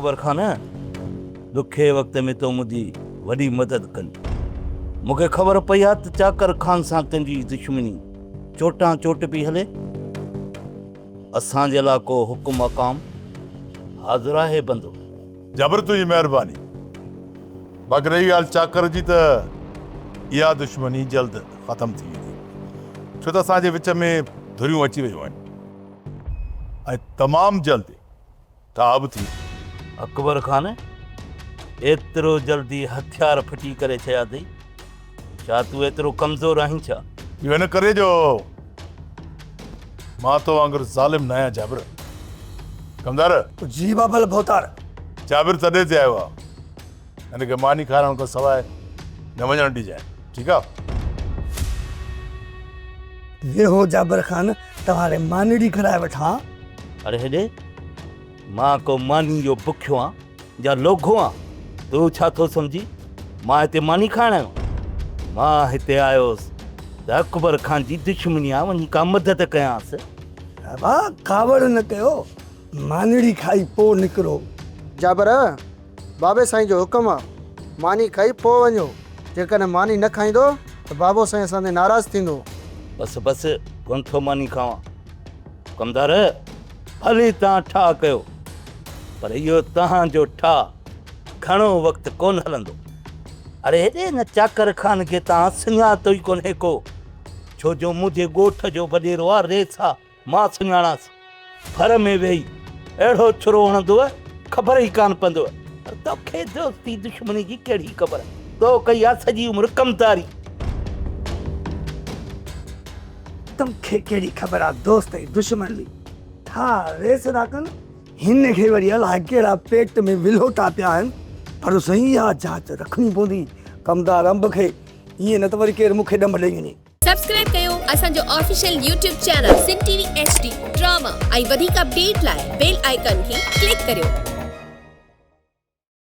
अकबर खान दुखे वक्त में तो मुझी वडी मदद कनी मुझे खबर पई आ त चाकर खान सां तुंहिंजी दुश्मनी चोटां चोट पई हले असांजे लाइ को हुकुम मकाम हाज़िर आहे बंदो। जबर तुझी मेहरबानी। बाक़ी रही ॻाल्हि चाकर जी त इहा दुश्मनी जल्द ख़त्म थी वेंदी छो त असांजे विच में धुरियूं अची वियूं आहिनि ऐं तमामु जल्दी ठाह बि थी। अकबर खान एतिरो जल्दी हथियार फिटी करे छॾिया अथई छा तूं एतिरो कमज़ोर आहीं छा? इहो हिन करे जो मां तो वांगुरु ज़ालिम न आहियां जाबिर। कमदार जी बाबल भोतार। जाबिर तॾहिं ते आयो आहे हिनखे मानी खाराइण खां सवाइ न वञणु ॾिजांइ ठीकु आहे? वेहो जाबिर खान तव्हांखे मानड़ी कराए वठां। अरे हेॾे मां को मानी जो बुखियो आहियां या लोघो आहियां तूं छा थो सम्झी मां हिते मानी खाइण आयो मां हिते आयोसि त अकबर खान जी दुश्मनी आहे वञी का मदद कयांसि। बाबा कावड़ न कयो मानड़ी खाई पोइ निकिरो। जाबर बाबे साईं जो हुकुम आहे मानी खाई पोइ वञो जेकॾहिं मानी न खाईंदो त बाबो साईं असांजे नाराज़ थींदो। बसि बसि कोन थो मानी खावां। कमदार भले तव्हां ठाह कयो पर इहो तव्हांजो ठाह घणो वक़्तु कोन हलंदो। अरे हेॾे न चाकर खान खे तव्हां सुञातो ई कोन्हे को छो जो मुंहिंजे ॻोठ जो वॾेरो आहे रेसा मां सुञाणांसि घर में वेही अहिड़ो छुरो हणंदव ख़बर ई कान पवंदव। तोखे दोस्ती दुश्मनी जी कहिड़ी ख़बर तो कई आहे सॼी उमिरि कमदारी। तमखे कहिड़ी ख़बर आहे दोस्त ऐं दुश्मन जी था रेस था कनि हिन खे वरी अलाए कहिड़ा पेट में विलोटा पिया आहिनि पर सही इहा जांच रखणी पवंदी। कमदार अंब खे ईअं न त वरी केरु मूंखे ॾम ॾेई वञे। सब्सक्राइब कयो असांजो official YouTube channel Sindh TV HD drama ऐं वधीक अपडेट लाइ बेल आइकन खे क्लिक करियो।